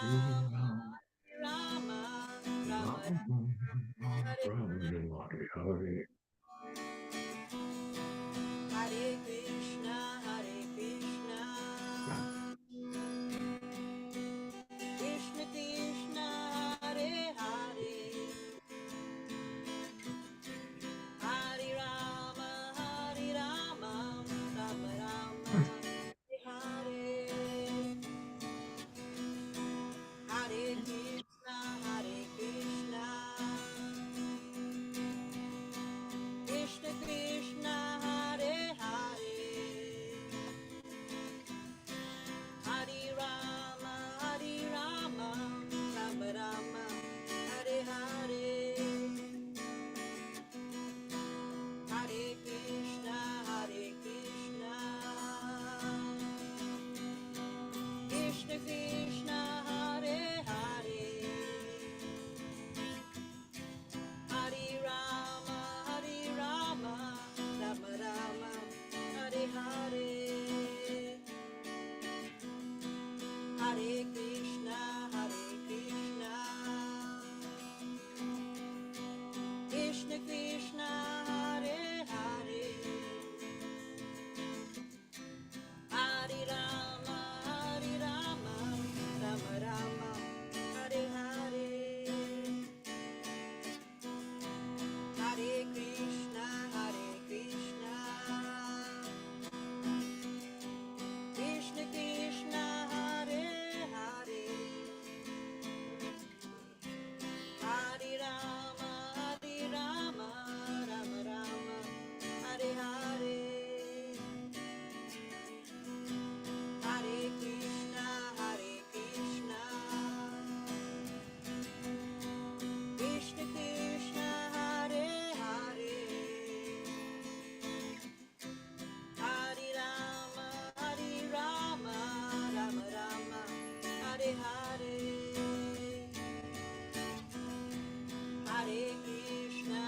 Rama, Rama, Hare Hare Krishna, Krishna Krishna, Hare Hare, Hare Rama, Rama Rama, Hare Hare Krishna, Krishna Krishna, Hare Hare, Hare Rama, Rama Rama, Hare Hare, Hare Krishna, Krishna Krishna, Hare Hare, Hare Rama, Rama Rama, Hare Hare, Hare Krishna, Krishna Krishna, Hare Hare, Hare Rama, Rama Rama, Hare Hare, Hare Krishna, Krishna Krishna, Hare Hare, Hare Rama, Rama Rama, Hare Hare, Hare Krishna, Krishna Krishna, Hare Hare, Hare Rama, Rama Rama, Hare Hare, Hare Krishna,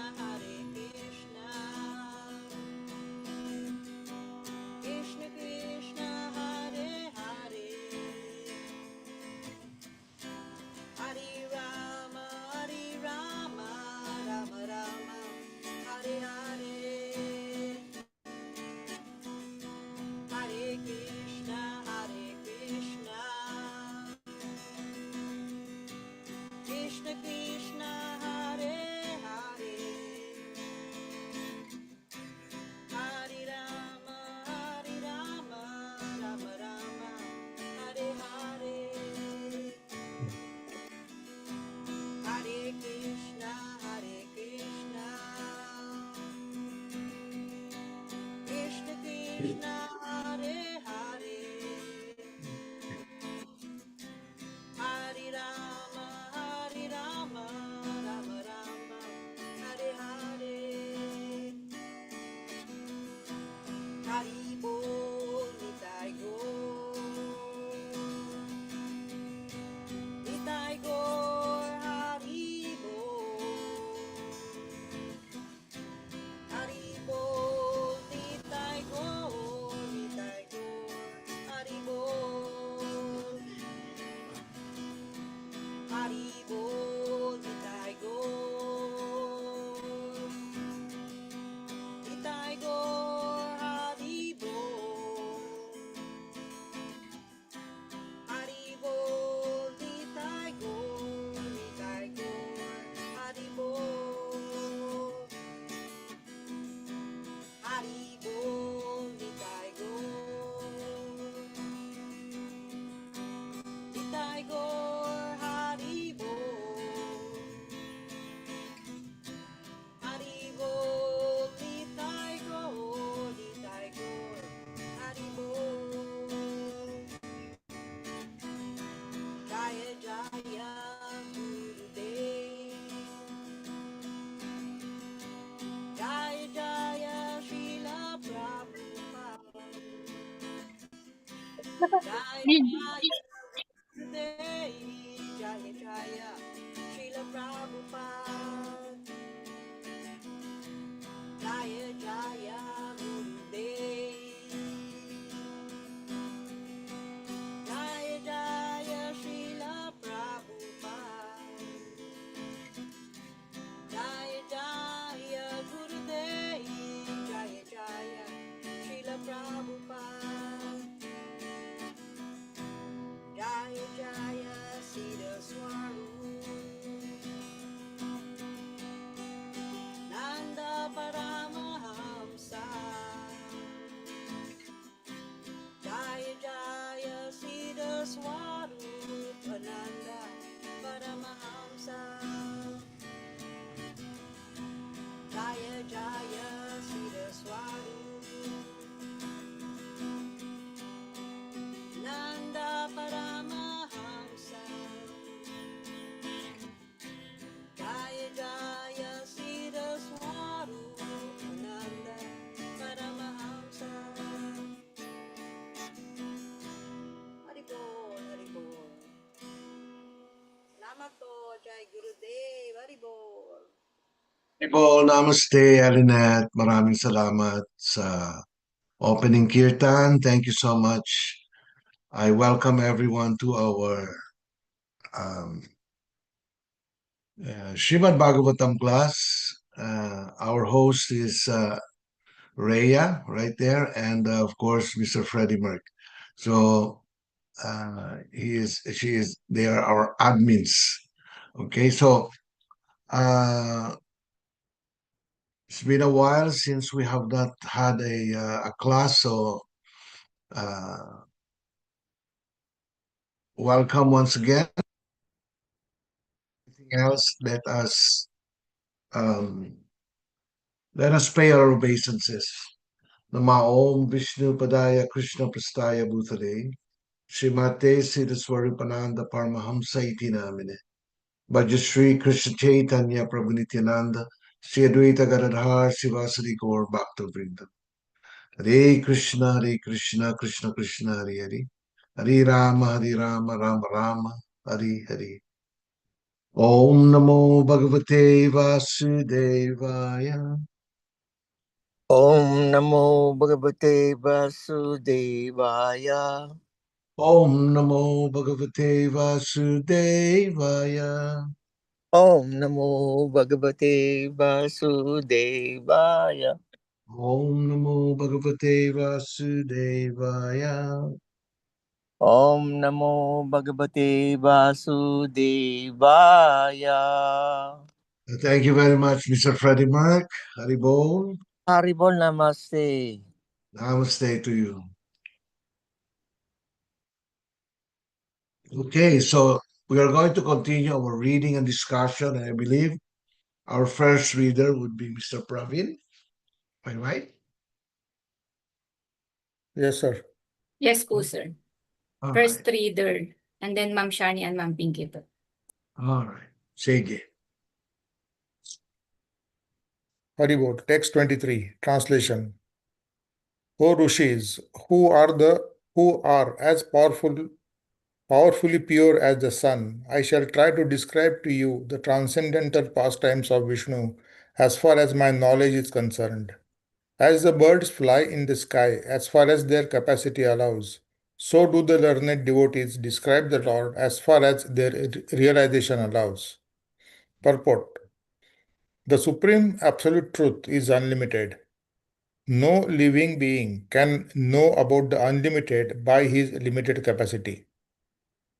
Krishna Krishna, Hare Hare, Hare Rama, Rama Rama, Hare Hare, Hare Krishna, Krishna Krishna, Hare Hare, Hare Rama, Rama Rama, Hare Hare, Hare Krishna, Krishna Krishna, Hare Hare, Hare Rama, Rama Rama, Hare Hare, Haribo, Nitai Gaur, Haribo, Haribo, Nitai Gaur, Haribo, Haribo, Nitai Gaur, Haribo, Haribo, Nitai Gaur, Haribo, Haribo, Nitai Gaur, Haribo, Haribo, Nitai Gaur, Haribo, Jaya Jaya Gurudev, Jaya Jaya Srila Prabhupada, Jaya Jaya Gurudev, Jaya Jaya Srila Prabhupada, Jaya Jaya Gurudev, Jaya Jaya Srila Prabhupada. People, namaste, Alinet. Maraming salamat sa opening kirtan. Thank you so much. I welcome everyone to our um, Srimad Bhagavatam class. Our host is Rhea right there, and of course, Mr. Freddie Merck. So she is, they are our admins. Okay, so uh, it's been a while since we have not had a class, so uh, welcome once again. Anything else? Um, let us pay our obeisances. Nama Om Vishnu Padaya Krishna Prastaya Bhutale Srimate Siddhaswaripananda Paramahamsa Iti Namine Bhajashri Krishna Chaitanya Prabhu Nityananda Sri Advaita Gadadhar Sivasadi Gaur Bhakta Vrinda Hare Krishna Krishna Krishna Hare Hare Hare Rama Rama Rama Hare Hare Om Namo Bhagavate Vasudevaya Om Namo Bhagavate Vasudevaya. Om Namo Bhagavate Vasudevaya Om Namo Bhagavate Vasudevaya. Om Namo Bhagavate Vasudevaya. Om Namo Bhagavate Vasudevaya. Thank you very much, Mr. Freddie Mark. Haribol. Haribol Namaste. Namaste to you. Okay, so we are going to continue our reading and discussion, and I believe our first reader would be Mr. Praveen. Am I right? Yes, sir. Yes po, sir. All First right. reader, and then Ma'am Shani and Ma'am Pinky po. All right. Sige. Haribol, text 23, translation. O Rishis, who are as powerfully pure as the sun, I shall try to describe to you the transcendental pastimes of Vishnu as far as my knowledge is concerned. As the birds fly in the sky as far as their capacity allows, so do the learned devotees describe the Lord as far as their realization allows. Purport. The supreme absolute truth is unlimited. No living being can know about the unlimited by his limited capacity.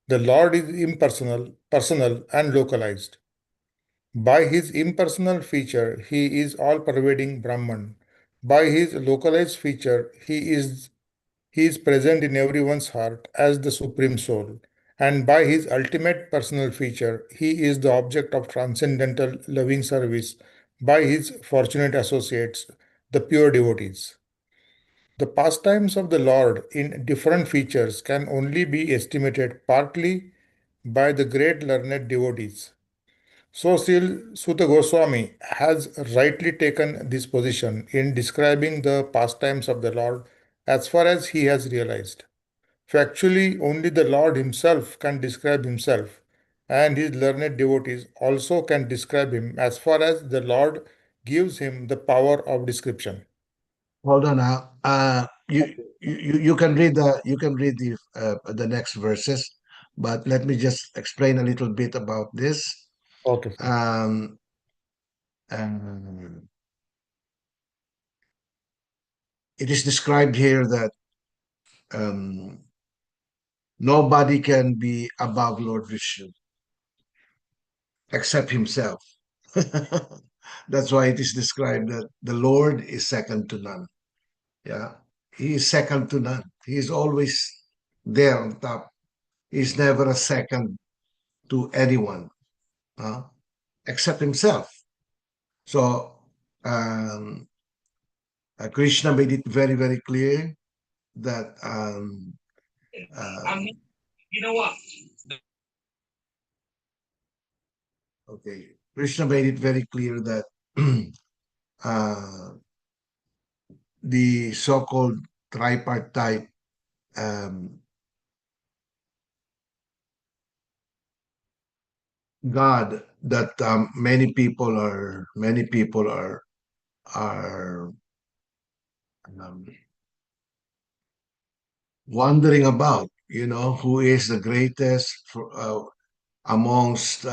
The Lord is impersonal, personal, and localized. By his impersonal feature, he is all pervading Brahman. By his localized feature, he is present in everyone's heart as the Supreme Soul. And by his ultimate personal feature, he is the object of transcendental loving service by his fortunate associates, the pure devotees. The pastimes of the Lord in different features can only be estimated partly by the great learned devotees. So Sutta Goswami has rightly taken this position in describing the pastimes of the Lord as far as he has realized. Factually, only the Lord himself can describe himself, and his learned devotees also can describe him as far as the Lord gives him the power of description. Hold on now. You can read the next verses, but let me just explain a little bit about this. Okay, sir. Um, um, it is described here that um, nobody can be above Lord Vishnu except himself. That's why it is described that the Lord is second to none. Yeah, he is second to none. He is always there on top. He's never a second to anyone uh, except himself. So um, Krishna made it very, very clear that you know what? Okay, Krishna made it very clear that uh, the so-called tripartite um, God that many people are um, wondering about. Who is the greatest amongst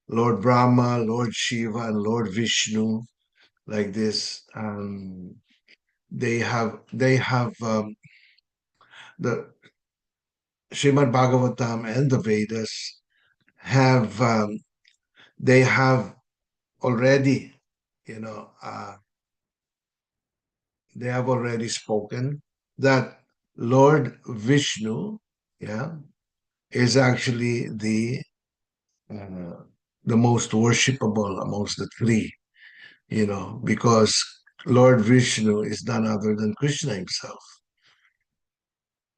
Lord Brahma, Lord Shiva, and Lord Vishnu, like this. They have the Srimad Bhagavatam and the Vedas have they have already, you know, uh, they have already spoken that Lord Vishnu, yeah, is actually uh, the most worshipable amongst the three, because Lord Vishnu is none other than Krishna himself.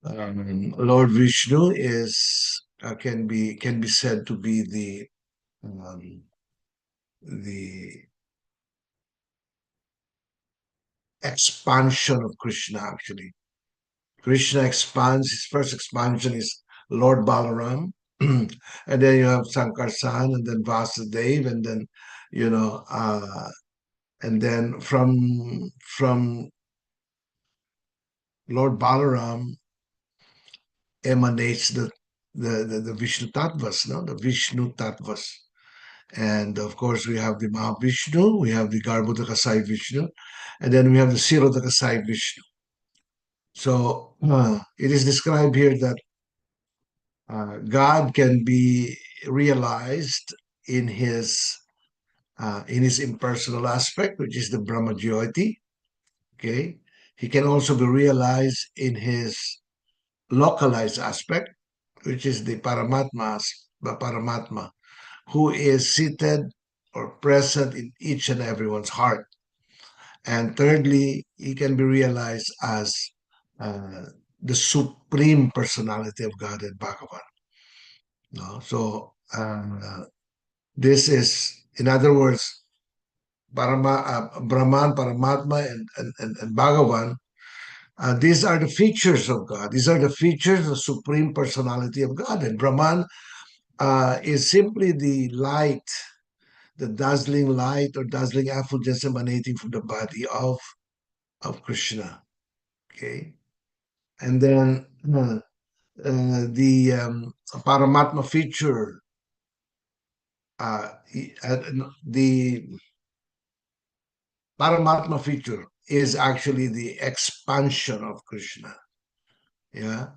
Lord Vishnu is can be said to be um, the expansion of Krishna. Actually, Krishna expands. His first expansion is Lord Balaram, and then you have Sankarsan, and then Vasudev, and then you know, uh, and then from Lord Balaram emanates the Vishnu Tattvas, no, the Vishnu Tattvas. And of course, we have the Mahavishnu, we have the Garbhodakasai Vishnu, and then we have the Sirodakasai Vishnu. So it is described here that God can be realized in his impersonal aspect, which is the Brahma Jyoti. Okay, he can also be realized in his localized aspect, which is the Paramatma, who is seated or present in each and everyone's heart. And thirdly, he can be realized as uh, the supreme personality of God in Bhagavan. No? So this is, in other words, Brahman, Paramatma, and Bhagavan. These are the features of God. These are the features of the supreme personality of God. And Brahman is simply the light, the dazzling light or dazzling effulgence emanating from the body of Krishna. Okay, and then the Paramatma feature, the Paramatma feature is actually the expansion of Krishna, yeah,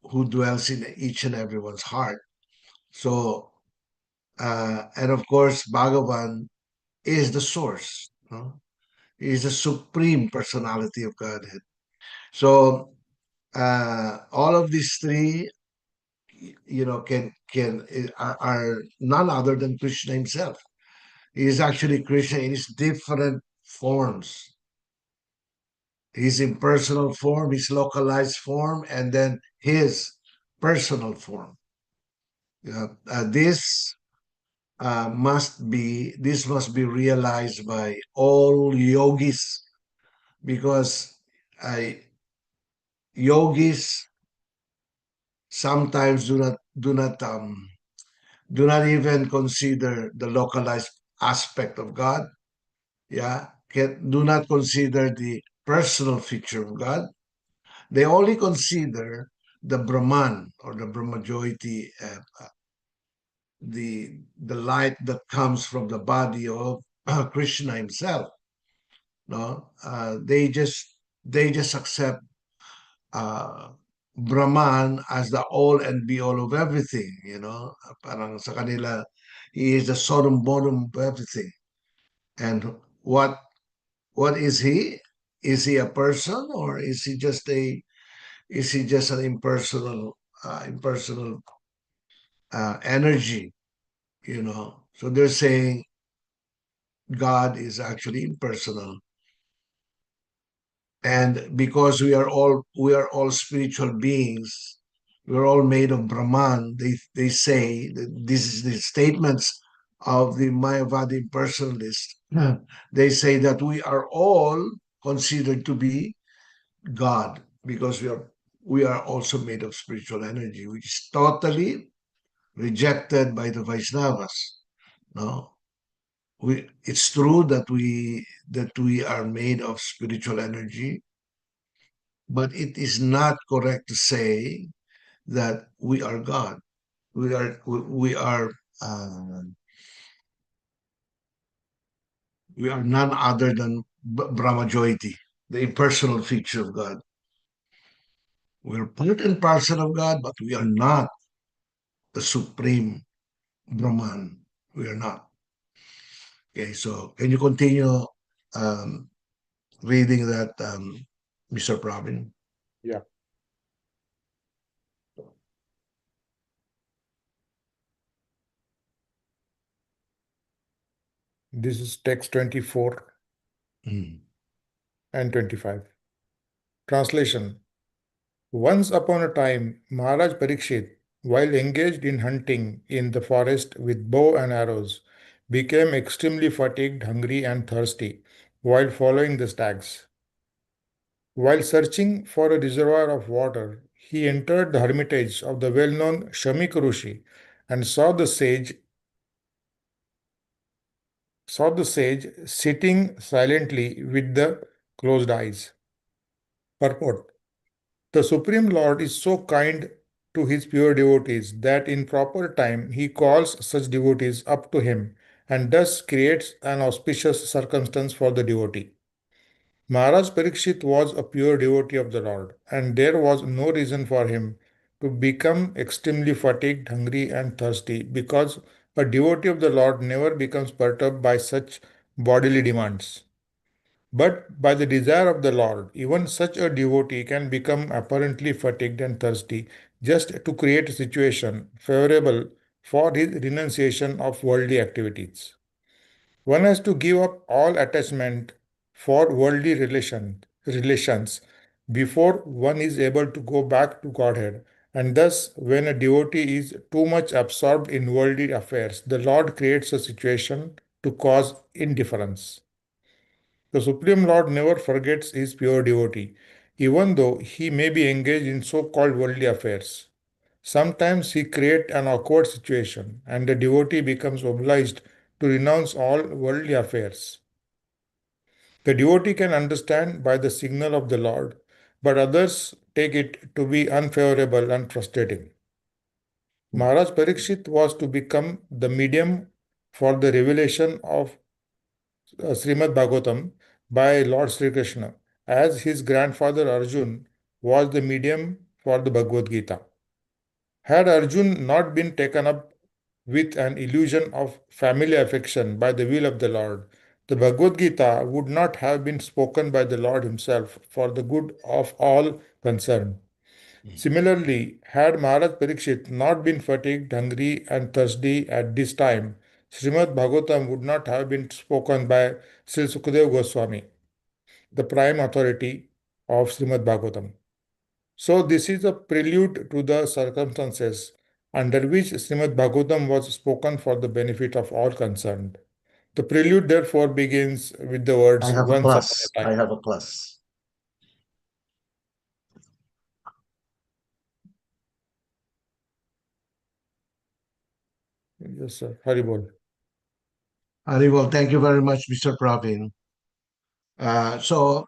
who dwells in each and everyone's heart. So, and of course, Bhagavan is the source, no? He is the supreme personality of Godhead. So, all of these three, are none other than Krishna himself. He is actually Krishna in his different forms, his impersonal form, his localized form, and then his personal form. This must be realized by all yogis, because uh, yogis sometimes do not even consider the localized aspect of God. Yeah, do not consider the personal feature of God. They only consider the Brahman or the Brahmajyoti, the light that comes from the body of Krishna himself. No, they just accept uh, Brahman as the all and be all of everything. Parang sa kanila, he is the sodom bottom of everything. And what is he? Is he a person, or is he just an impersonal energy? So they're saying God is actually impersonal, and because we are all spiritual beings, we're all made of Brahman. They say that this is the statements of the Mayavadi impersonalists. They say that we are all considered to be God, because we are also made of spiritual energy, which is rejected by the Vaishnavas. No, it's true that we are made of spiritual energy, but it is not correct to say that we are God. Uh, we are none other than Brahma Jyoti, the impersonal feature of God. We're part and parcel of God, but we are not the supreme Brahman. We are not. Okay, so can you continue um, reading that, Mr. Pravin? Yeah. This is text 24 Mm. and 25. Translation. Once upon a time, Maharaj Parikshit, while engaged in hunting in the forest with bow and arrows, became extremely fatigued, hungry, and thirsty while following the stags. While searching for a reservoir of water, he entered the hermitage of the well-known Shamik Rishi and saw the sage sitting silently with the closed eyes. Purport. The Supreme Lord is so kind to his pure devotees that in proper time he calls such devotees up to him and thus creates an auspicious circumstance for the devotee. Maharaj Parikshit was a pure devotee of the Lord, and there was no reason for him to become extremely fatigued, hungry, and thirsty because a devotee of the Lord never becomes perturbed by such bodily demands. But by the desire of the Lord, even such a devotee can become apparently fatigued and thirsty just to create a situation favorable for his renunciation of worldly activities. One has to give up all attachment for worldly relations before one is able to go back to Godhead. And thus, when a devotee is too much absorbed in worldly affairs, the Lord creates a situation to cause indifference. The Supreme Lord never forgets his pure devotee, even though he may be engaged in so called worldly affairs. Sometimes he creates an awkward situation, and the devotee becomes obliged to renounce all worldly affairs. The devotee can understand by the signal of the Lord, but others take it to be unfavorable and frustrating. Maharaj Parikshit was to become the medium for the revelation of Srimad Bhagavatam by Lord Sri Krishna, as his grandfather Arjun was the medium for the Bhagavad Gita. Had Arjun not been taken up with an illusion of family affection by the will of the Lord, the Bhagavad Gita would not have been spoken by the Lord Himself for the good of all concerned. Similarly, had Maharaj Parikshit not been fatigued, hungry, and thirsty at this time, Srimad Bhagavatam would not have been spoken by Sri Sukadeva Goswami, the prime authority of Srimad Bhagavatam. So, this is a prelude to the circumstances under which Srimad Bhagavatam was spoken for the benefit of all concerned. The prelude, therefore, begins with the I words have a once upon plus. a I time. have a plus. Yes, sir. Haribol. Well, thank you very much, Mr. Pravin. So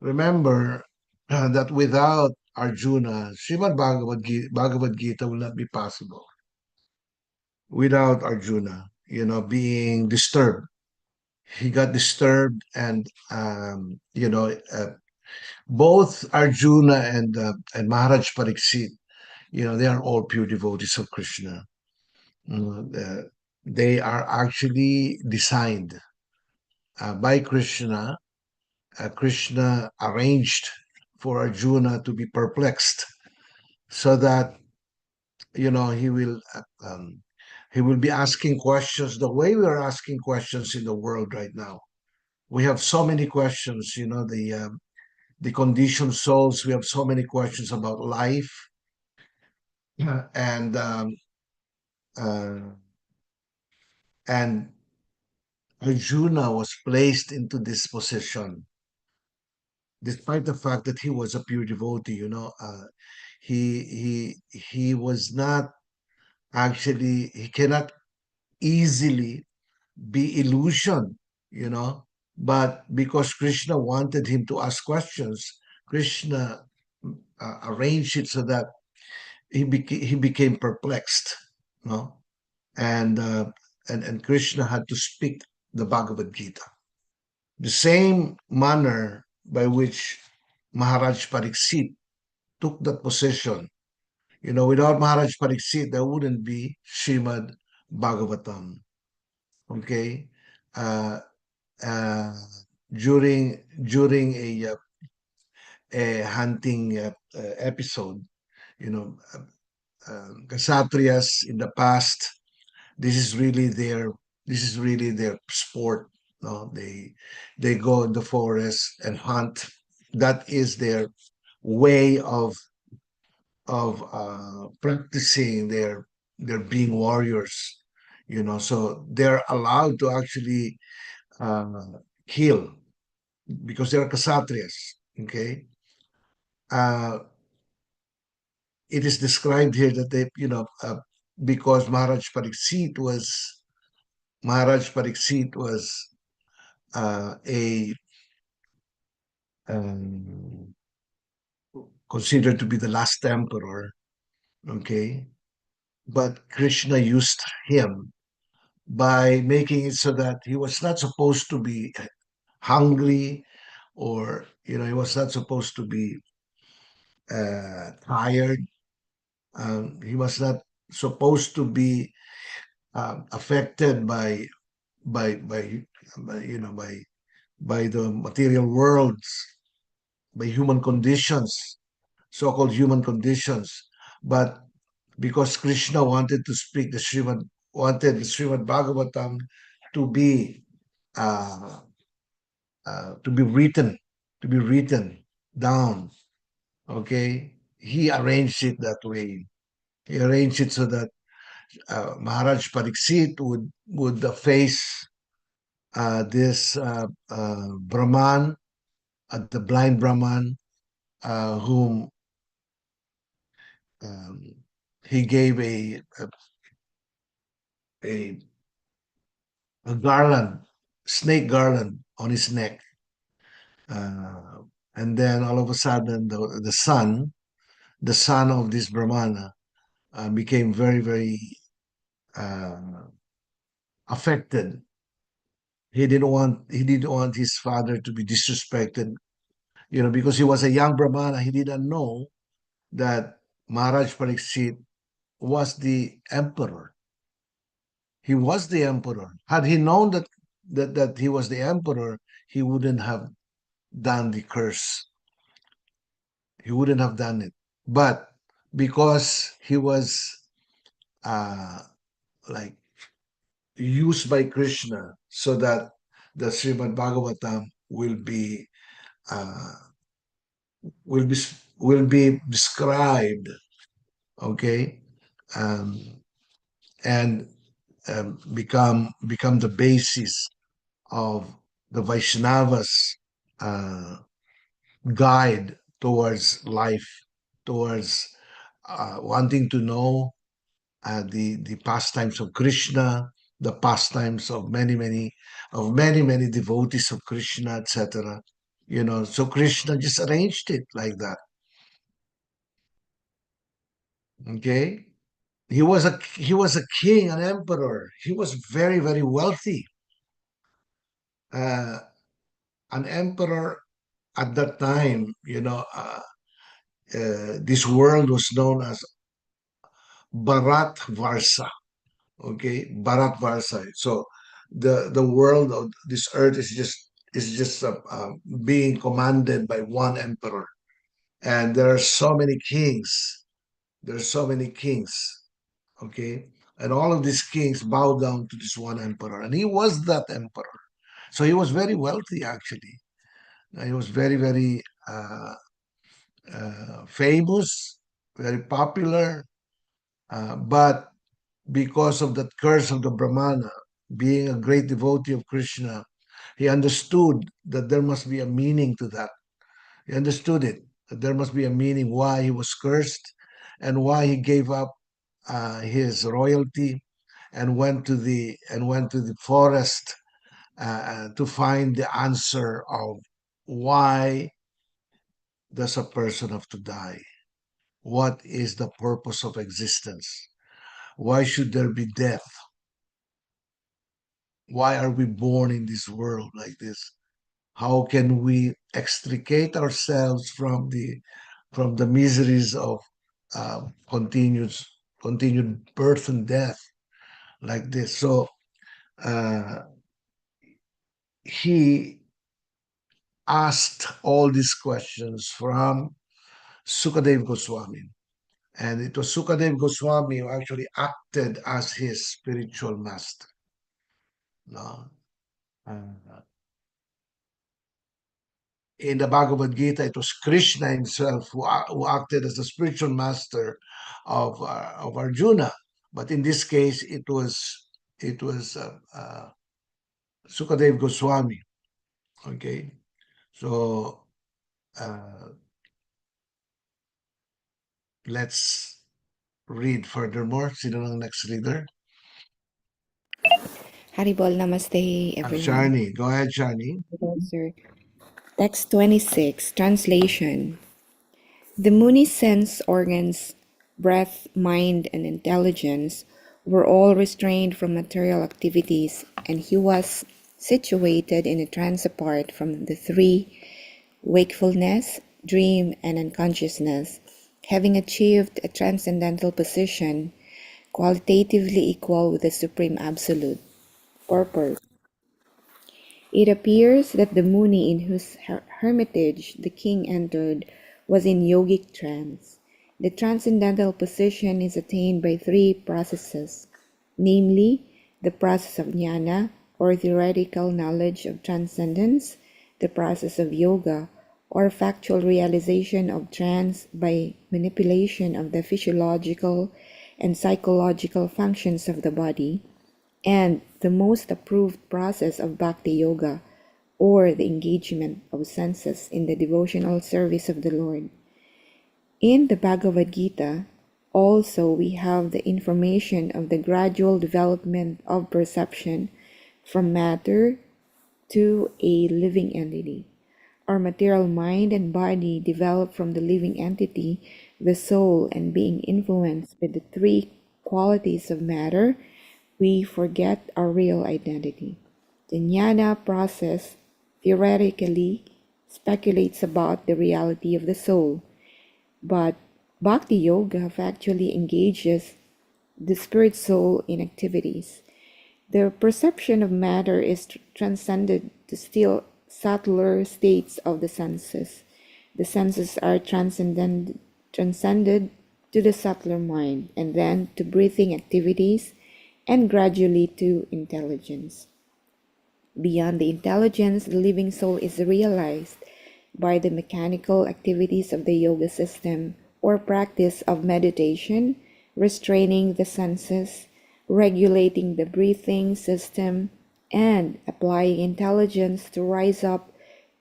remember that without Arjuna, Srimad Bhagavad Gita will not be possible. Without Arjuna, being disturbed, he got disturbed, and both Arjuna and Maharaj Pariksit, they are all pure devotees of Krishna. They are actually designed by Krishna. Krishna arranged for Arjuna to be perplexed, so that he will be asking questions the way we are asking questions in the world right now. We have so many questions, the conditioned souls. We have so many questions about life, and uh, and Arjuna was placed into this position despite the fact that he was a pure devotee, he was not actually, he cannot easily be illusioned, but because Krishna wanted him to ask questions, Krishna arranged it so that he became perplexed, no, and and Krishna had to speak the Bhagavad Gita, the same manner by which Maharaj Pariksit took that position. Without Maharaj Pariksit, there wouldn't be Srimad Bhagavatam. Okay, uh, uh, during a hunting episode, Kshatriyas in the past, this is really their sport. No, they go in the forest and hunt. That is their way of practicing their being warriors. So they're allowed to actually kill because they're Kshatriyas. Okay, uh, it is described here that because Maharaj Pariksit was a um, considered to be the last emperor. Okay, but Krishna used him by making it so that he was not supposed to be hungry, or he was not supposed to be tired. He was not supposed to be affected by by you know by by the material worlds, by human conditions, so-called human conditions. But because Krishna wanted the Srimad Bhagavatam to be uh, to be written to be written down. Okay, he arranged it that way. He arranged it so that Maharaj Pariksit would face this Brahman, the blind Brahman, whom um, he gave a a garland, snake garland on his neck. And then all of a sudden, the son of this Brahmana, became very, very uh, affected. He didn't want his father to be disrespected, because he was a young Brahmana. He didn't know that Maharaj Pariksit was the emperor. He was the emperor. Had he known that he was the emperor, he wouldn't have done the curse. He wouldn't have done it. But because he was uh, like used by Krishna so that the Srimad Bhagavatam uh, will be will be described, okay, um, and become the basis of the Vaishnavas' guide towards life, towards wanting to know the pastimes of Krishna, the pastimes of many devotees of Krishna, etc. So Krishna just arranged it like that. Okay, he was a king, an emperor. He was very, very wealthy. Uh, an emperor at that time, this world was known as Bharat Varsa. Okay, Bharat Varsa. So the world of this earth is just being commanded by one emperor, and there are so many kings. There are so many kings. Okay, and all of these kings bow down to this one emperor, and he was that emperor. So he was very wealthy, actually. He was very, very famous, very popular, but because of that curse of the Brahmana, being a great devotee of Krishna, he understood that there must be a meaning to that. He understood it. There must be a meaning why he was cursed and why he gave up his royalty and went to the forest to find the answer of why does a person have to die? What is the purpose of existence? Why should there be death? Why are we born in this world like this? How can we extricate ourselves from the miseries of continued birth and death like this? So he asked all these questions from Sukadev Goswami. And it was Sukadev Goswami who actually acted as his spiritual master. No? In the Bhagavad Gita, it was Krishna himself who acted as the spiritual master of Arjuna. But in this case, it was Sukadev Goswami. Okay, so let's read furthermore. Sino ang next reader? Haribol, namaste, everyone. Sharni. Go ahead, Sharni. Hello, sir. Text 26, translation. The Muni's sense organs, breath, mind, and intelligence were all restrained from material activities, and he was situated in a trance apart from the three: wakefulness, dream, and unconsciousness, having achieved a transcendental position, qualitatively equal with the Supreme Absolute. Purport. It appears that the Muni in whose hermitage the king entered was in yogic trance. The transcendental position is attained by three processes, namely, the process of jnana, or theoretical knowledge of transcendence, the process of yoga, or factual realization of trance by manipulation of the physiological and psychological functions of the body, and the most approved process of bhakti yoga, or the engagement of senses in the devotional service of the Lord. In the Bhagavad Gita, also we have the information of the gradual development of perception from matter to a living entity. Our material mind and body develop from the living entity, the soul, and being influenced by the three qualities of matter, we forget our real identity. The jnana process theoretically speculates about the reality of the soul, but bhakti yoga factually engages the spirit soul in activities. The perception of matter is transcended to still subtler states of the senses. The senses are transcended to the subtler mind, and then to breathing activities, and gradually to intelligence. Beyond the intelligence, the living soul is realized by the mechanical activities of the yoga system, or practice of meditation, restraining the senses, regulating the breathing system, and applying intelligence to rise up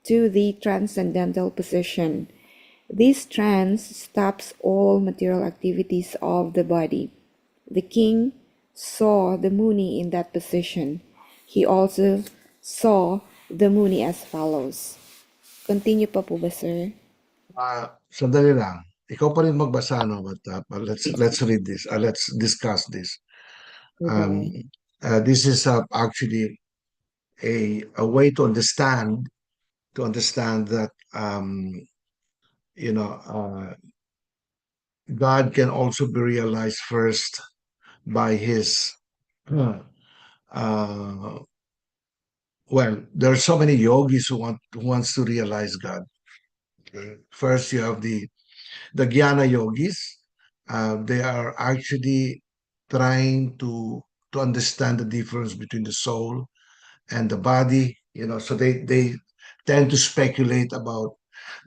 to the transcendental position. This trance stops all material activities of the body. The king saw the Muni in that position. He also saw the Muni as follows. Continue pa po ba, sir? Sandali lang. Ikaw pa rin magbasa, no? But let's read this. Let's discuss this. This is actually a way to understand that God can also be realized first by his well, there are so many yogis who wants to realize God. Okay. First, you have the Jnana yogis. They are actually trying to understand the difference between the soul and the body. So they tend to speculate about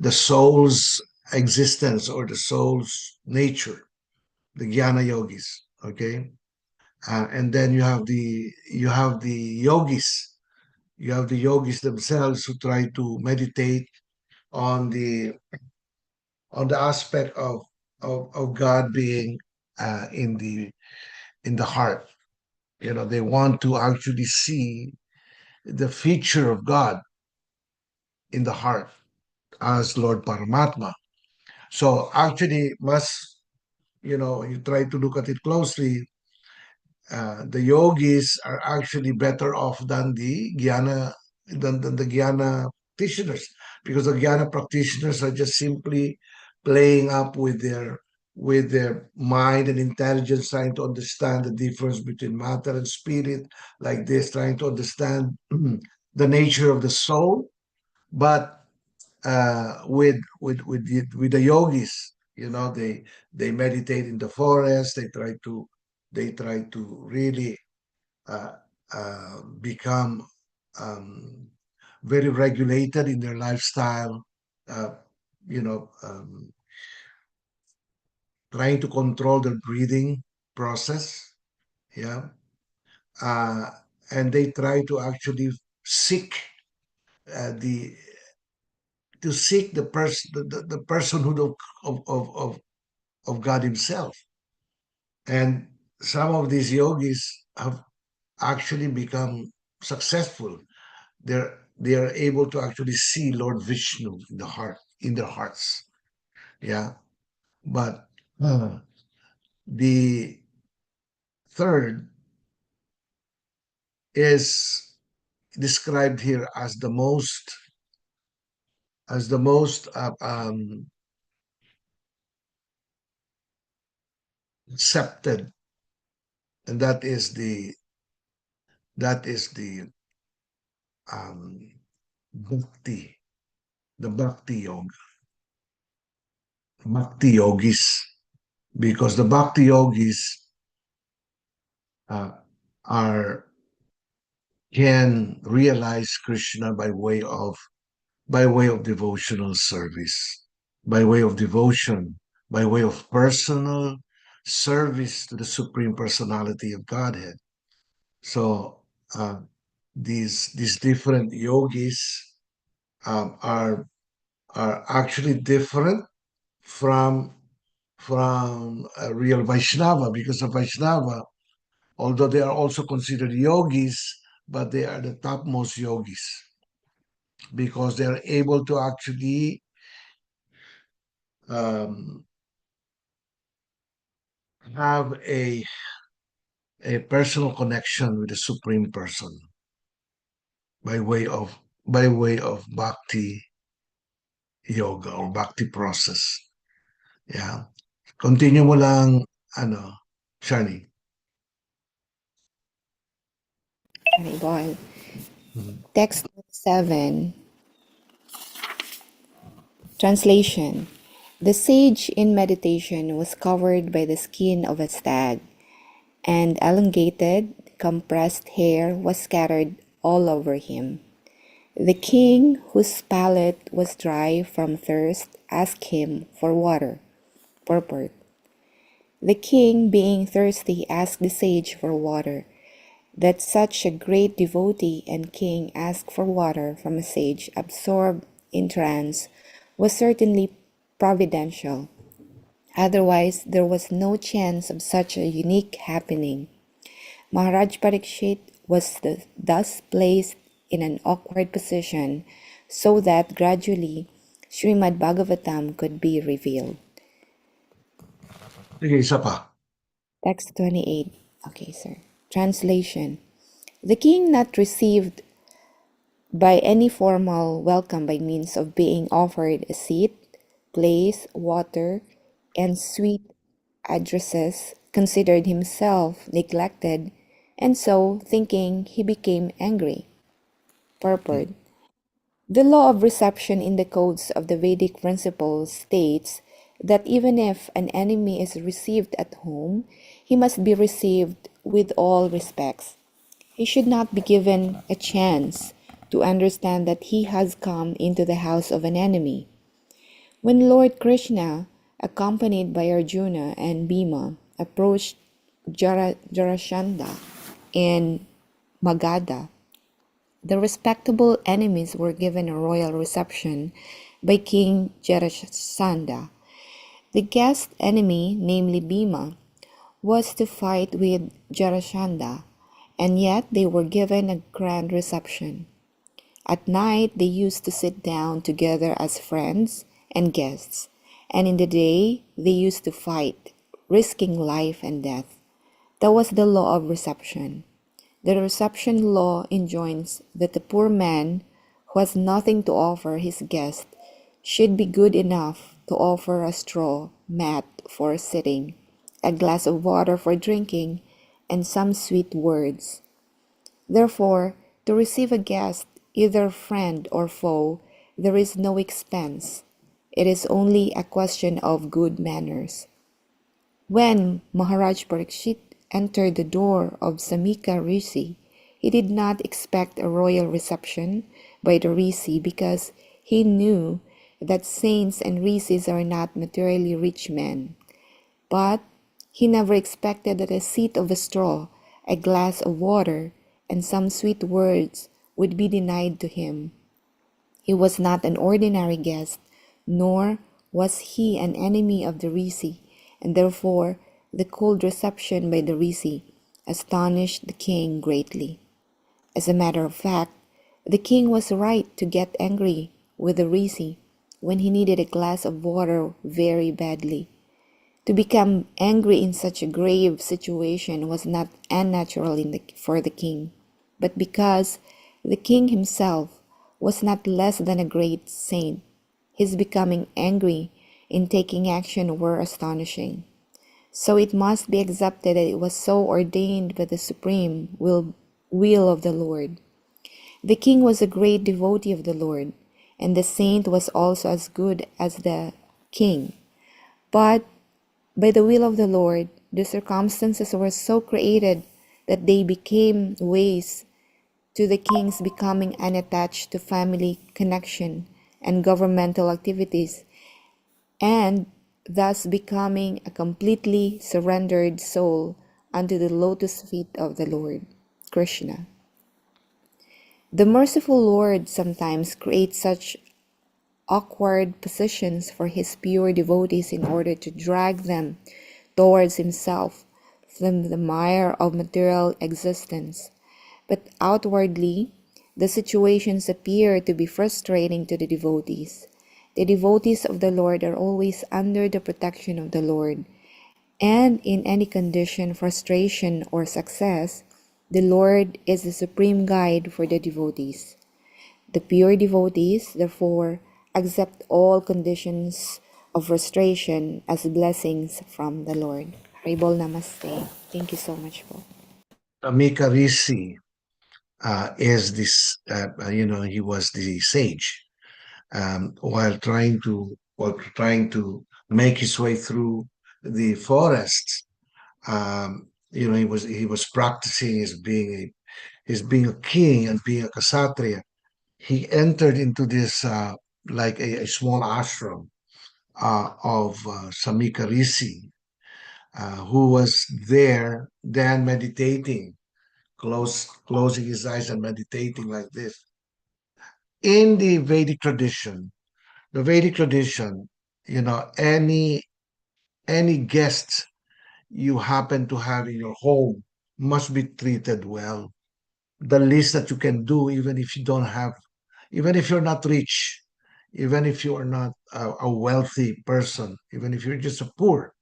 the soul's existence or the soul's nature. The Jnana yogis. Okay. And then you have the yogis. You have the yogis themselves who try to meditate on the aspect of God being in the heart. They want to actually see the feature of God in the heart as Lord Paramatma. So actually, you try to look at it closely, the yogis are actually better off than the jnana practitioners, because the jnana practitioners are just simply playing up with their mind and intelligence, trying to understand the difference between matter and spirit, like this, trying to understand the nature of the soul. But with the yogis, they meditate in the forest. They try to really uh, become um, very regulated in their lifestyle. Uh, you know, trying to control their breathing process. Yeah, uh, and they try to actually seek the to seek the personhood of God Himself. And some of these yogis have actually become successful. They are able to actually see Lord Vishnu in their hearts. Yeah. But the third is described here as the most accepted, and that is the um, bhakti, the bhakti yogis, because the bhakti yogis uh, are can realize Krishna by way of devotional service, by way of devotion, by way of personal service to the Supreme Personality of Godhead. So these different yogis are actually different from a real Vaishnava, because a Vaishnava, although they are also considered yogis, but they are the topmost yogis, because they are able to actually um, have a personal connection with the Supreme Person by way of bhakti yoga or bhakti process. Yeah. Continue mo lang, Shani. Haribol. Mhm. Text 7. Translation. The sage in meditation was covered by the skin of a stag, and elongated, compressed hair was scattered all over him. The king, whose palate was dry from thirst, asked him for water. Purport. The king, being thirsty, asked the sage for water. That such a great devotee and king asked for water from a sage absorbed in trance was certainly providential. Otherwise, there was no chance of such a unique happening. Maharaj Parikshit was thus placed in an awkward position so that gradually Srimad Bhagavatam could be revealed. Sige, isa pa. Text 28. Okay, sir. Translation. The king not received by any formal welcome by means of being offered a seat, place, water, and sweet addresses, considered himself neglected, and so, thinking, he became angry. Purport. The law of reception in the codes of the Vedic principles states that even if an enemy is received at home, he must be received with all respects. He should not be given a chance to understand that he has come into the house of an enemy. When Lord Krishna, accompanied by Arjuna and Bhima, approached Jarasandha in Magadha, The respectable enemies were given a royal reception by King Jarasandha. The guest enemy, namely Bhima, was to fight with Jarasandha, and yet they were given a grand reception. At night they used to sit down together as friends and guests, and in the day they used to fight, risking life and death. That was the law of reception. The reception law enjoins that the poor man who has nothing to offer his guest should be good enough to offer a straw mat for sitting, a glass of water for drinking, and some sweet words. Therefore, to receive a guest, either friend or foe, there is no expense. It is only a question of good manners. When Maharaj Parikshit entered the door of Samika Rishi, he did not expect a royal reception by the Rishi because he knew that saints and rishis are not materially rich men. But he never expected that a seat of a straw, a glass of water, and some sweet words would be denied to him. He was not an ordinary guest, nor was he an enemy of the Rishi, and therefore the cold reception by the Rishi astonished the king greatly. As a matter of fact, the king was right to get angry with the Rishi when he needed a glass of water very badly. To become angry in such a grave situation was not unnatural for the king, but because the king himself was not less than a great saint, his becoming angry in taking action were astonishing. So it must be accepted that it was so ordained by the supreme will of the Lord. The king was a great devotee of the Lord, and the saint was also as good as the king. But by the will of the Lord, the circumstances were so created that they became ways to the king's becoming unattached to family connection and governmental activities, and thus becoming a completely surrendered soul unto the lotus feet of the Lord, Krishna. The merciful Lord sometimes creates such awkward positions for his pure devotees in order to drag them towards himself from the mire of material existence. But outwardly, the situations appear to be frustrating to the devotees. The devotees of the Lord are always under the protection of the Lord, and in any condition, frustration or success, the Lord is the supreme guide for the devotees. The pure devotees, therefore, accept all conditions of frustration as blessings from the Lord. Haribol Namaste. Thank you so much po. Amika Rishi is this, he was the sage while trying to make his way through the forest. He was practicing his being a king and being a kshatriya. He entered into this like a small ashram of Samika Rishi, who was there then meditating, closing his eyes and meditating like this. In the Vedic tradition, any guest you happen to have in your home must be treated well. The least that you can do, even if you're not rich, even if you are not a wealthy person, even if you're just a poor,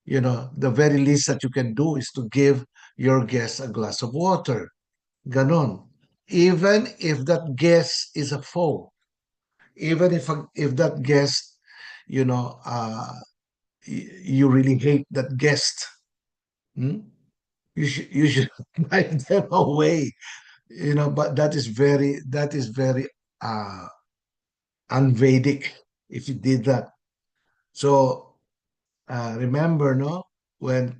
the very least that you can do is to give your guest a glass of water. Ganon. Even if that guest is a foe, even if that guest, you know, you really hate that guest, hmm? You should drive them away. But that is very uh, un-Vedic if you did that. So remember, no, when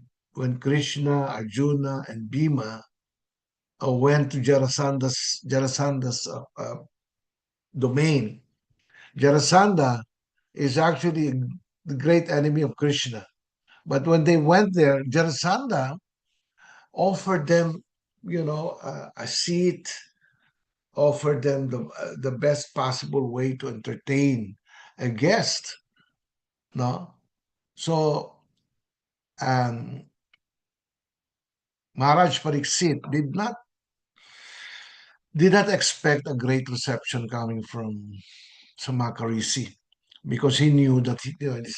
Krishna, Arjuna, and Bhima went to Jarasanda's domain. Jarasandha is actually the great enemy of Krishna. But when they went there, Jarasandha offered them, a seat, offered them the best possible way to entertain a guest. No, so um, Maharaj Pariksit did not expect a great reception coming from Samakarisi, because he knew that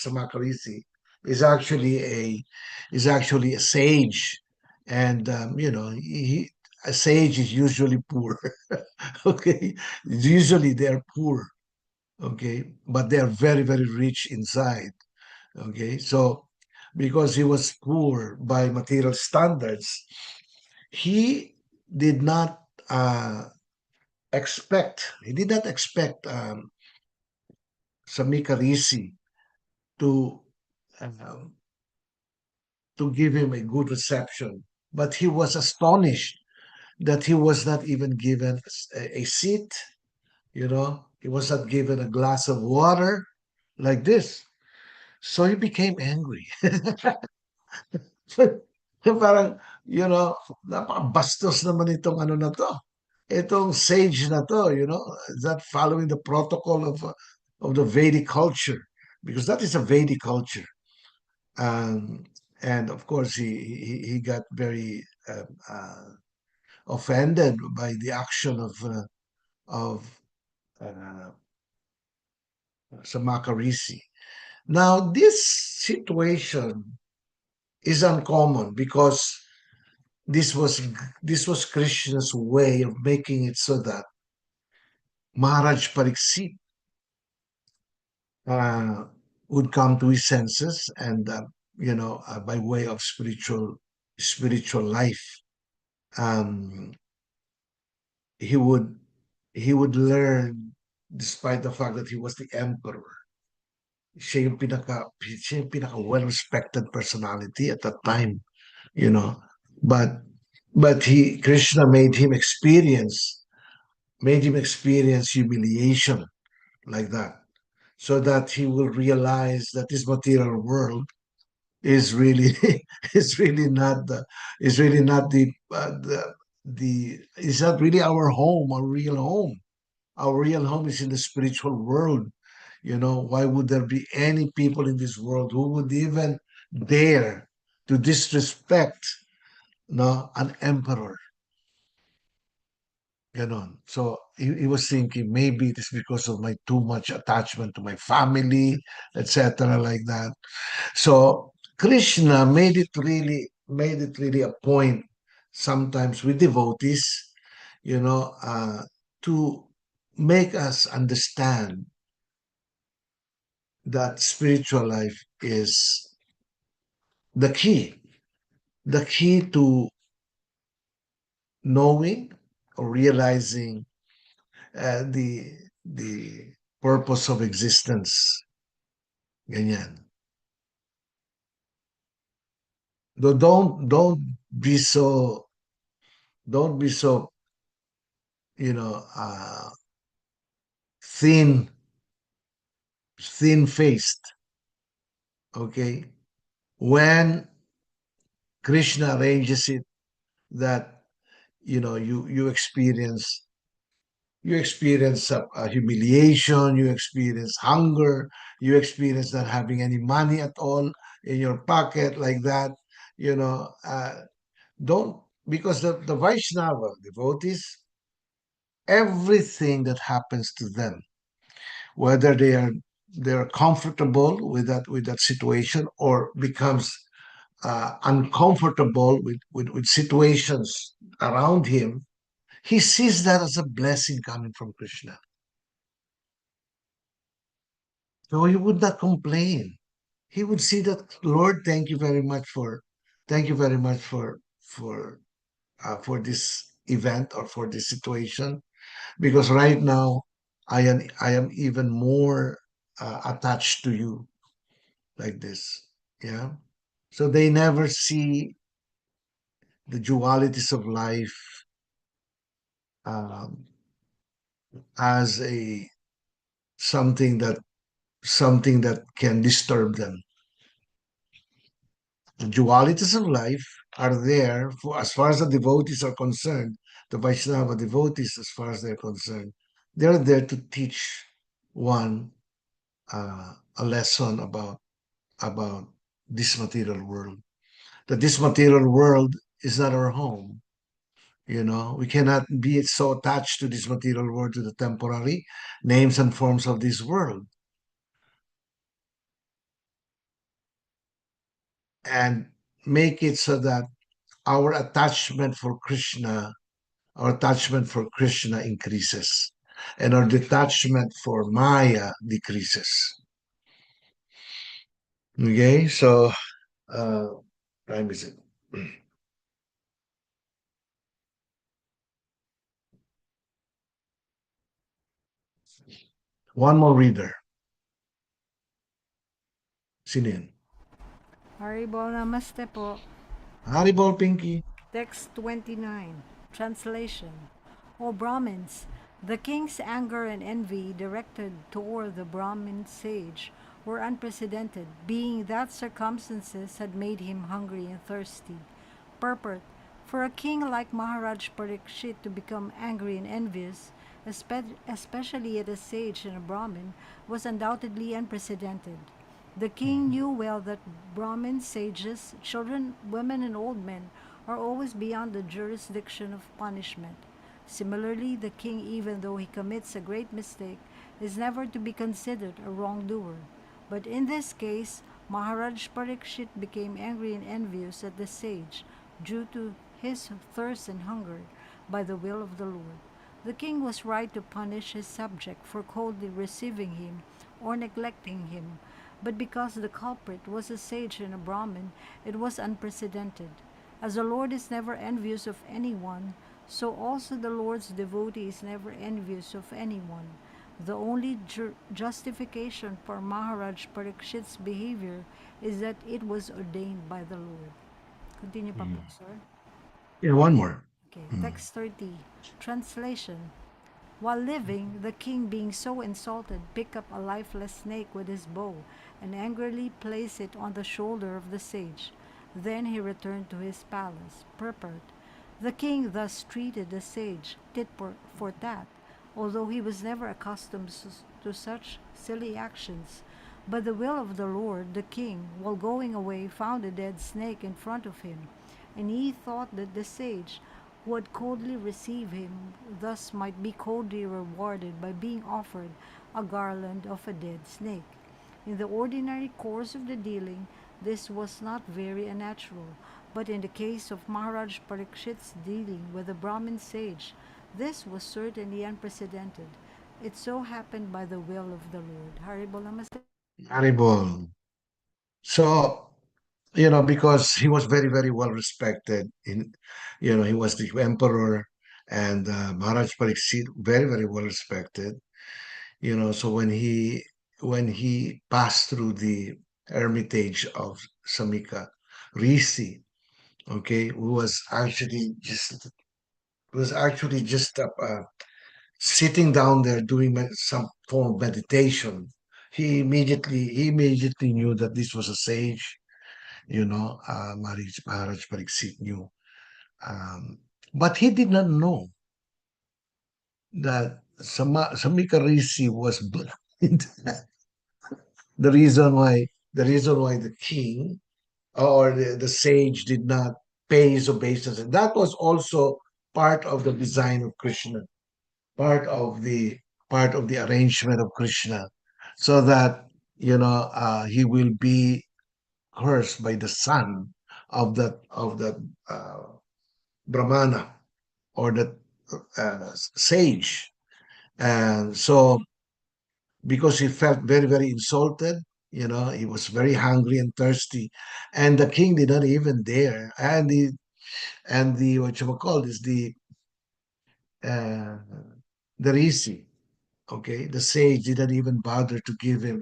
Samakarisi is actually a sage, and a sage is usually poor. Okay, usually they are poor. Okay, but they are very, very rich inside. Okay, so because he was poor by material standards, he did not expect Samikarisi to um, to give him a good reception. But he was astonished that he was not even given a seat. He was not given a glass of water like this. So he became angry. Parang, napakabastos naman itong ano na to. Itong sage na to, is not following the protocol of the Vedic culture, because that is a Vedic culture. Um, and of course, he got very offended by the action of uh, Samakarisi. Now, this situation is uncommon because this was this was Krishna's way of making it so that Maharaj Pariksit uh, would come to his senses, and by way of spiritual life, um, he would he would learn, despite the fact that he was the emperor. Siya yung pinaka well-respected personality at that time, you know. But Krishna made him experience humiliation like that, so that he will realize that this material world is really is really not the is really not the is not really our home, our real home. Our real home is in the spiritual world. Why would there be any people in this world who would even dare to disrespect, an emperor? So he was thinking, maybe it is because of my too much attachment to my family, etc., like that. So Krishna made it really a point, sometimes with devotees, to make us understand that spiritual life is the key to knowing or realizing the purpose of existence. Ganyan. Though don't be so you know uh thin faced. Okay, when Krishna arranges it that you experience humiliation, you experience hunger, you experience not having any money at all in your pocket, like that. Don't Because the Vaishnava devotees, everything that happens to them, whether they're comfortable with that situation, or becomes uncomfortable with situations around him, he sees that as a blessing coming from Krishna. So he would not complain. He would see that, Lord, thank you very much for this event, or for this situation, because right now I am even more attached to you, like this. Yeah. So they never see the dualities of life um, as a something that can disturb them. The dualities of life are there, for as far as the devotees are concerned. the Vaishnava devotees, as far as they're concerned, they're there to teach one a lesson about this material world. That this material world is not our home. We cannot be so attached to this material world, to the temporary names and forms of this world, and make it so that our attachment for Krishna increases, and our detachment for Maya decreases. Okay, so time is it? One more reader. Sino yun? Haribol Namaste po. Haribol, Pinky. Text 29. Translation. O Brahmins, the king's anger and envy directed toward the Brahmin sage were unprecedented, being that circumstances had made him hungry and thirsty. Purport. For a king like Maharaj Parikshit to become angry and envious, especially at a sage and a Brahmin, was undoubtedly unprecedented. The king knew well that Brahmin sages, children, women, and old men are always beyond the jurisdiction of punishment. Similarly, the king, even though he commits a great mistake, is never to be considered a wrongdoer. But in this case, Maharaj Parikshit became angry and envious at the sage due to his thirst and hunger by the will of the Lord. The king was right to punish his subject for coldly receiving him or neglecting him, but because the culprit was a sage and a Brahmin, it was unprecedented. As the Lord is never envious of anyone, so also the Lord's devotee is never envious of anyone. The only justification for Maharaj Parikshit's behavior is that it was ordained by the Lord. Continue pa po, sir. Yeah, one more. Okay, text 30. Translation. While living, the king, being so insulted, picked up a lifeless snake with his bow and angrily placed it on the shoulder of the sage. Then he returned to his palace. Purport. The king thus treated the sage tit for tat, although he was never accustomed to such silly actions. By the will of the Lord, the king, while going away, found a dead snake in front of him, and he thought that the sage, who would coldly receive him, thus might be coldly rewarded by being offered a garland of a dead snake. In the ordinary course of the dealing, this was not very unnatural, but in the case of Maharaj Parikshit's dealing with the Brahmin sage, this was certainly unprecedented. It so happened by the will of the Lord. Haribol Namaste. Haribol. So, because he was very, very well respected. He was the emperor, and Maharaj Pariksit, very, very well respected. So when he passed through the hermitage of Samika Rishi, okay, who was actually just sitting down there doing some form of meditation. He immediately knew that this was a sage. Maharaj Pariksit knew, but he did not know that Samika Rishi was blind. The reason why the king or the sage did not pay his obeisance, that was also part of the design of Krishna, part of the arrangement of Krishna, so that he will be cursed by the son of that Brahmana, or that sage. And so, because he felt very, very insulted, he was very hungry and thirsty, and the king did not even dare. And the what you call this, uh, the rishi, okay, the sage didn't even bother to give him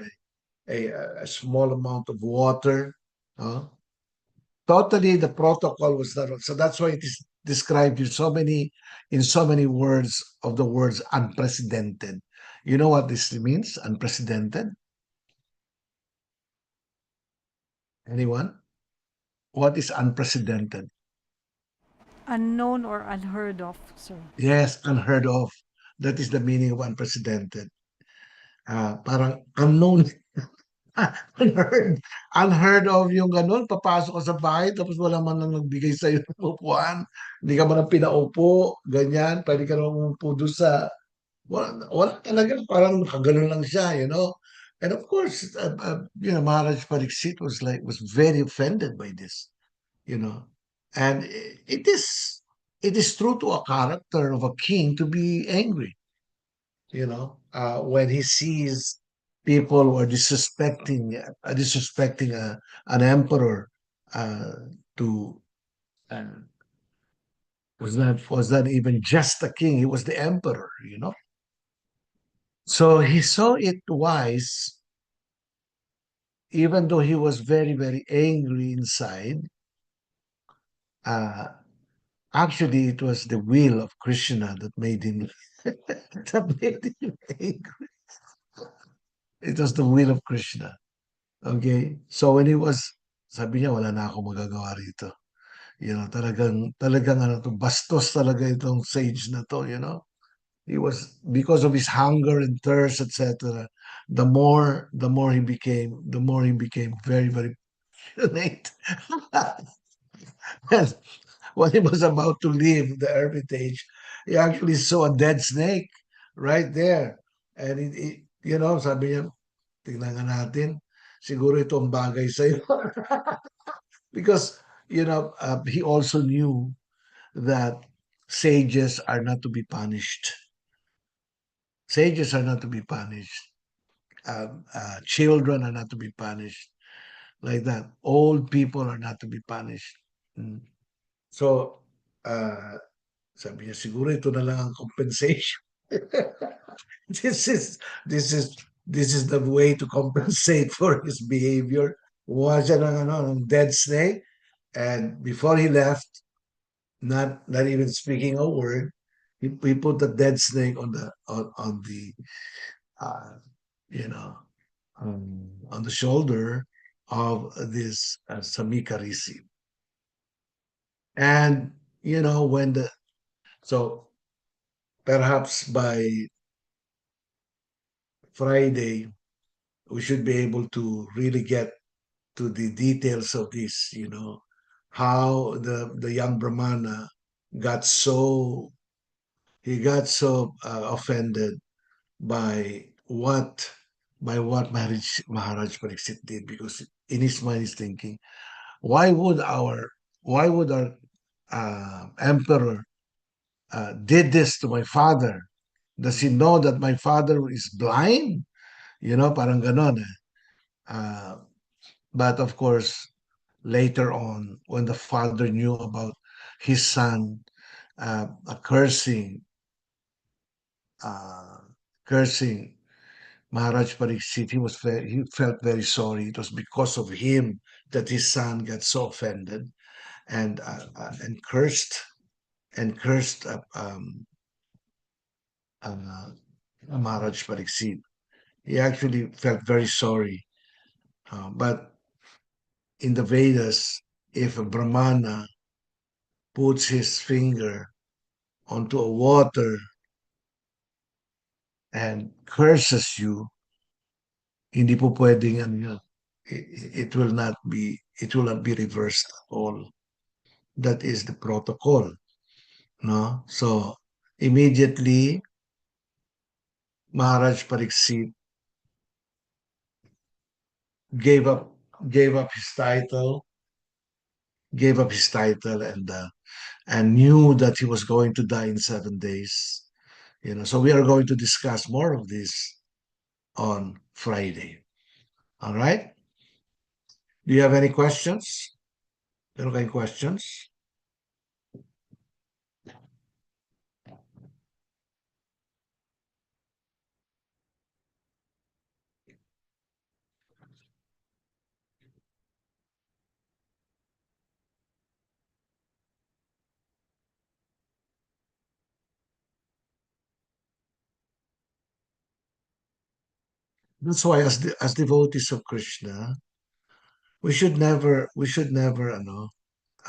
a small amount of water. Totally, the protocol was not. So that's why it is described in so many words, of the words unprecedented. You know what this means? Unprecedented. Anyone? What is unprecedented? Unknown or unheard of, sir. Yes, unheard of. That is the meaning of unprecedented. Parang unknown. Unheard. Unheard of yung ganun. Papasok ka sa bahay tapos wala man lang nagbigay sa'yo ng upuan. Hindi ka man lang pinaupo. Ganyan. Pwede ka naman umupo doon sa... Wala talaga. Parang nakaganon lang siya, you know. And of course, Maharaj Pariksit was very offended by this, you know. And it is true to a character of a king to be angry, when he sees people who are disrespecting an emperor. uh, to was not even just a king, he was the emperor. So he saw it wise, even though he was very, very angry inside. uh, Actually, it was the will of Krishna that made him that made him angry. It was the will of Krishna. Okay? So when he was, sabi niya, wala na akong magagawa rito. Talagang ano to, bastos talaga itong sage na to, He was, because of his hunger and thirst, etc. The more he became very, very passionate. And when he was about to leave the hermitage, he actually saw a dead snake right there. And sabi niya, tingnan nga natin, siguro itong bagay sa'yo. Because, he also knew that sages are not to be punished. Sages are not to be punished. Children are not to be punished. Like that. Old people are not to be punished. So, sabi niya, siguro ito na lang ang compensation. this is this is this is the way to compensate for his behavior. Kumuha siya ng dead snake, and before he left, not even speaking a word, he put the dead snake on the uh, you know on the shoulder of this Samika Rishi. And when so perhaps by Friday we should be able to really get to the details of this, how the young Brahmana got so offended by what Maharaj Pariksit did, because in his mind he's thinking, why would our emperor did this to my father? Does he know that my father is blind? Parang ganon eh. But of course, later on, when the father knew about his son cursing Maharaj Pariksit, he felt very sorry. It was because of him that his son got so offended and cursed Maharaj Pariksit. He actually felt very sorry. But in the Vedas, if a Brahmana puts his finger onto a water and curses you, hindi po pwedeng it will not be reversed at all. That is the protocol, no? So immediately Maharaj Pariksit gave up his title, and knew that he was going to die in 7 days. So we are going to discuss more of this on Friday. All right? Do you have any questions? Meron kayong questions? That's why, as devotees of Krishna, we should never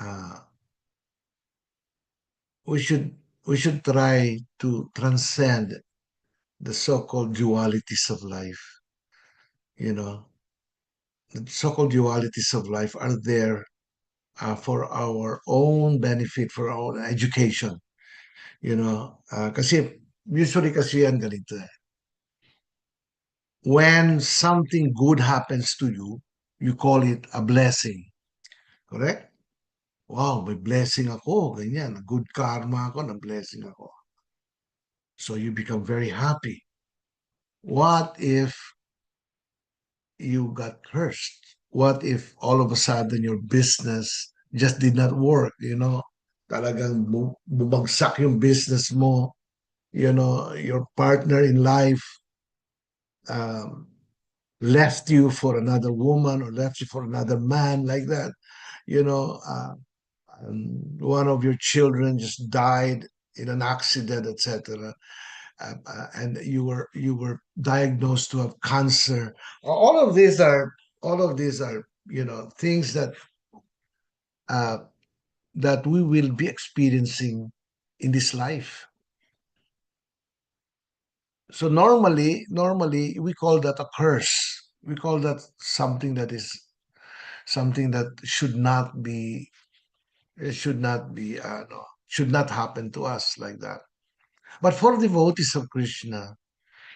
uh, we should try to transcend the so-called dualities of life. You know, the so-called dualities of life are there for our own benefit, for our own education. Kasi usually kasi yan ganito eh. When something good happens to you, you call it a blessing. Correct? Wow, may blessing ako, ganyan. Good karma ako, na blessing ako. So you become very happy. What if you got cursed? What if all of a sudden your business just did not work, Talagang bumagsak yung business mo, your partner in life um, left you for another woman or left you for another man like that, one of your children just died in an accident, etc. And you were diagnosed to have cancer. All of these are things uh, that we will be experiencing in this life. So normally we call that a curse. We call that something that should not be it should not happen to us like that. But for devotees of Krishna,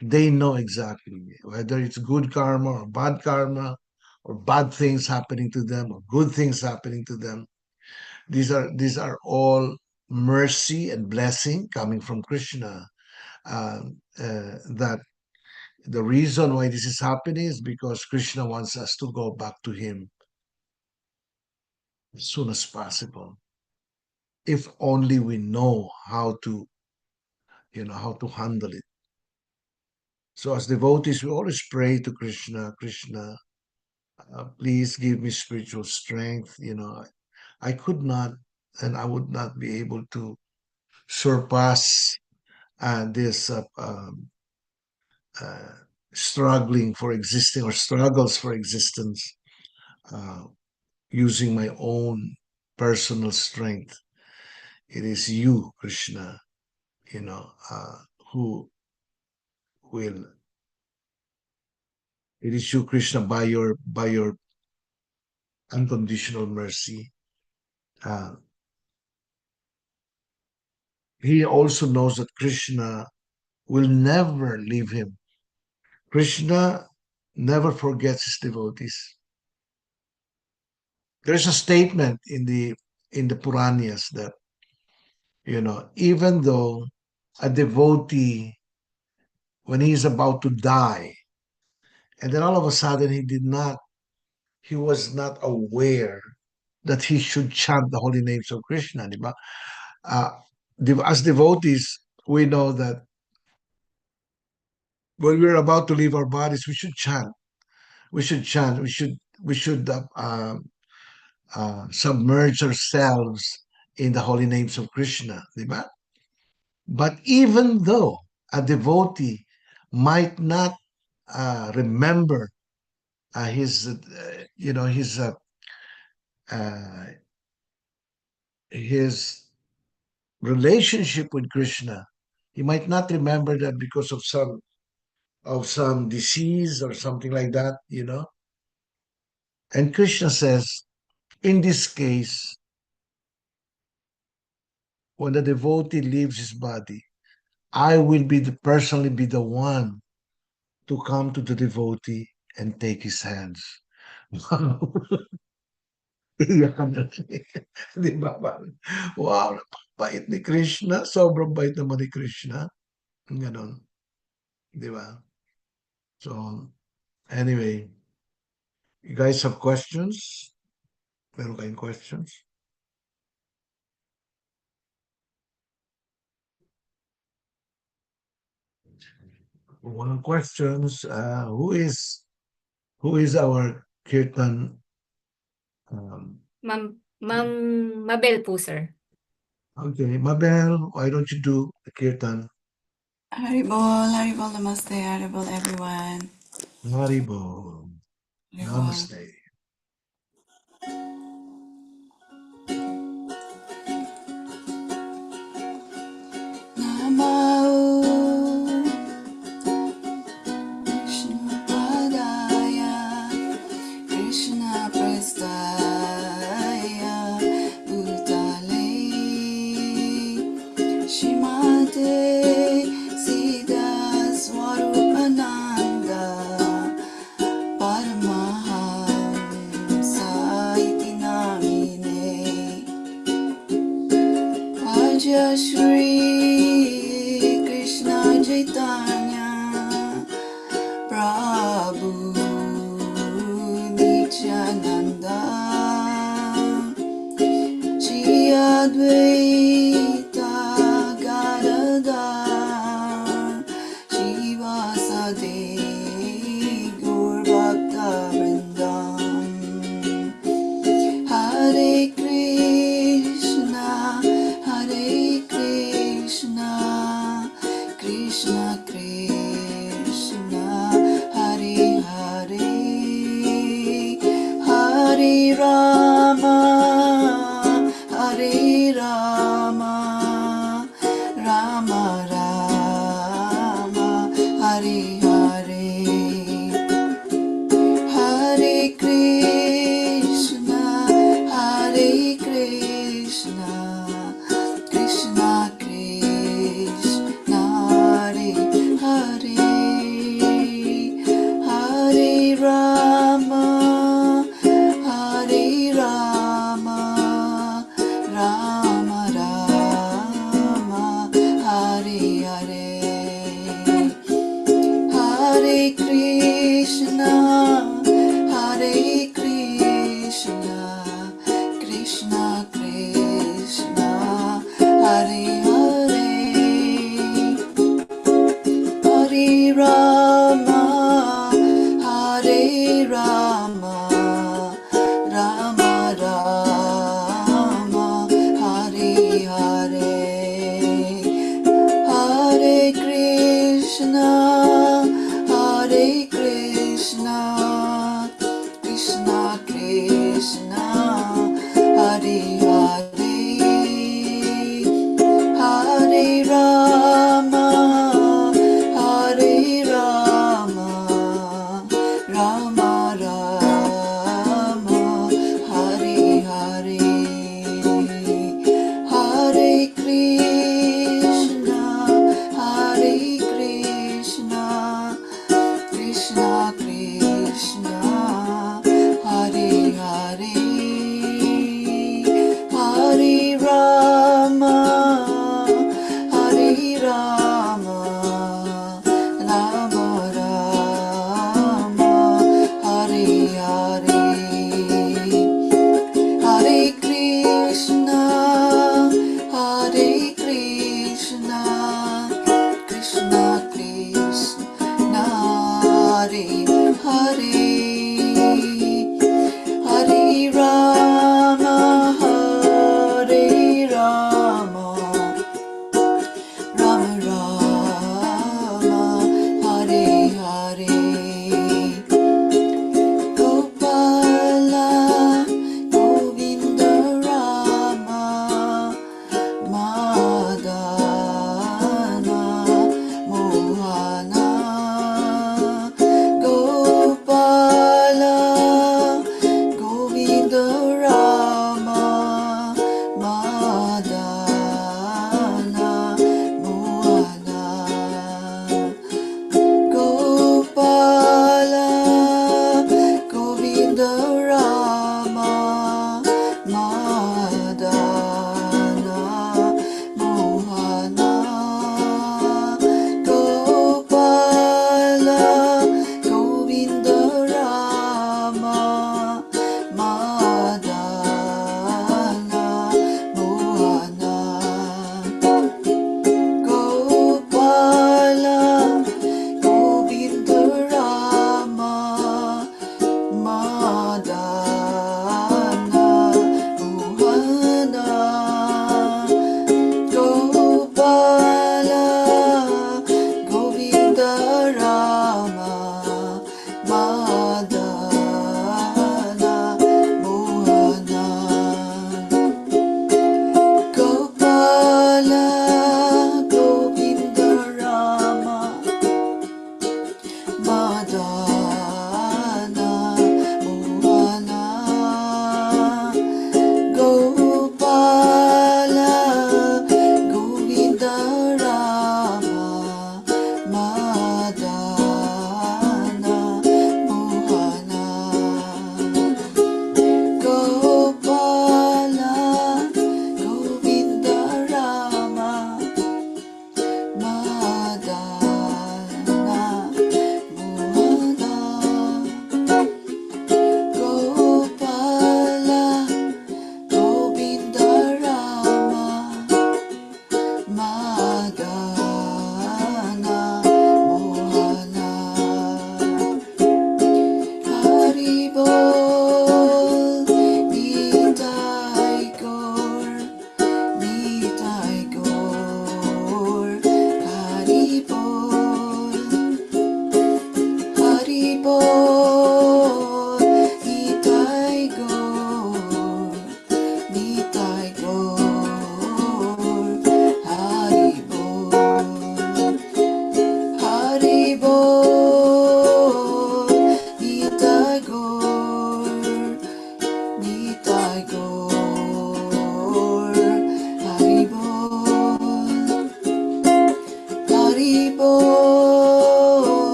they know exactly whether it's good karma or bad things happening to them or good things happening to them. These are all mercy and blessing coming from Krishna. That the reason why this is happening is because Krishna wants us to go back to him as soon as possible. If only we know how to handle it. So as devotees, we always pray to Krishna, please give me spiritual strength. I could not and I would not be able to surpass this uh, struggling for existing or struggles for existence uh, using my own personal strength. It is you, Krishna, who will. It is you, Krishna, by your unconditional mercy. Uh, he also knows that Krishna will never leave him. Krishna never forgets his devotees. There's a statement in the Puranias that even though a devotee, when he's about to die, and then all of a sudden he was not aware that he should chant the holy names of Krishna, di ba? As devotees, we know that when we're about to leave our bodies, we should chant. We should chant. We should submerge ourselves in the holy names of Krishna, di ba? But even though a devotee might not remember uh, his relationship with Krishna, he might not remember that because of some disease or something like that. And Krishna says, in this case, when the devotee leaves his body, I will personally be the one to come to the devotee and take his hands. Iyak ka na. Di ba? Wow, bait ni Krishna. Sobrang bait naman ni Krishna. Ganon. Di ba? So, anyway, you guys have questions? Meron kayong questions? Kung walang questions, who is our kirtan? Ma'am Mabel po, sir. Okay, Mabel, why don't you do the kirtan? Haribol, namaste, Haribol, everyone. Haribol. Haribol. Namaste. Advaita Gadadhar Shivasade Gaur Bhakta Vrindam. Hare Krishna, Krishna Krishna, Hare Hare, Hare Rama, Rama Rama, Hare Hare. Hare Krishna, Krishna Krishna, Hare Hare, Hare Rama, Rama Rama, Hare Hare. Hare Krishna, Krishna Krishna, Hare Hare, Hare Rama, Rama Rama, Hare Hare. Hare Krishna, Krishna Krishna, Hare Hare, Hare Rama, Rama Rama, Hare Hare. Hare Krishna, Krishna Krishna, Hare Hare, Hare Rama, Rama Rama, Hare Hare. Hare Krishna, Krishna Krishna, Hare Hare, Hare Rama, Rama Rama, Hare Hare. Gopala, Govinda Rama, Madana, Mohana. Gopala, Govinda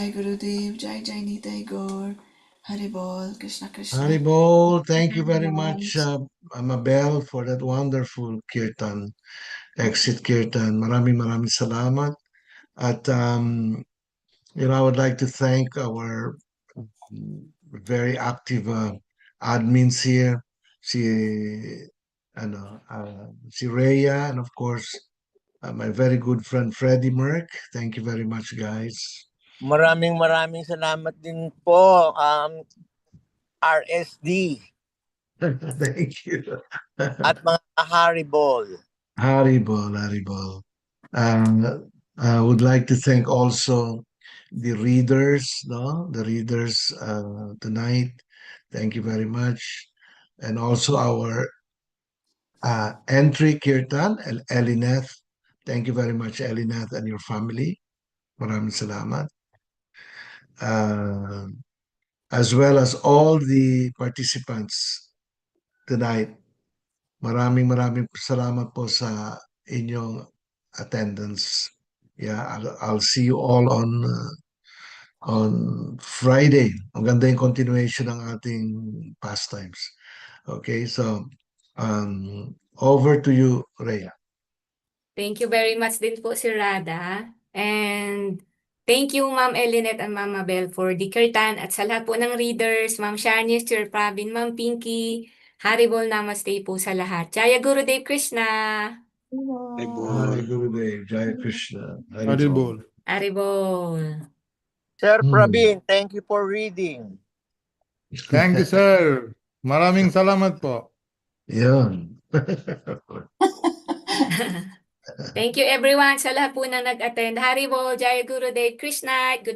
Jai Gurudev, Jai Jai Nitai Gaur, Hari Bol, Krishna Krishna. Haribol, thank you very much, Mabel, for that wonderful kirtan, exit kirtan. Maraming salamat. At, I would like to thank our very active admins here, si Rhea, and of course, my very good friend Freddie Merck. Thank you very much, guys. Maraming salamat din po, RSD Thank you. at mga Haribol. Haribol. I would like to thank also the readers, no? The readers tonight. Thank you very much. And also our entry kirtan, Elineth. Thank you very much, Elineth, and your family. Maraming salamat. As well as all the participants tonight. Maraming salamat po sa inyong attendance. Yeah, I'll see you all on Friday. Ang ganda yung continuation ng ating pastimes. Okay, so over to you, Rhea. Thank you very much din po, Sir Radha. And thank you, Ma'am Elinette and Ma'am Mabel for the kirtan. At sa lahat po ng readers, Ma'am Sharnies, Sir Pravin, Ma'am Pinky, Haribol Namaste po sa lahat. Jaya Gurudev Krishna! Hari Gurudev, Jaya Krishna. Hari Bol. Haribol! Sir Pravin, thank you for reading. Thank you, sir. Maraming salamat po. Yun. Thank you everyone sa lahat po na nag-attend. Haribol, Jaya Gurudev Krishna! Good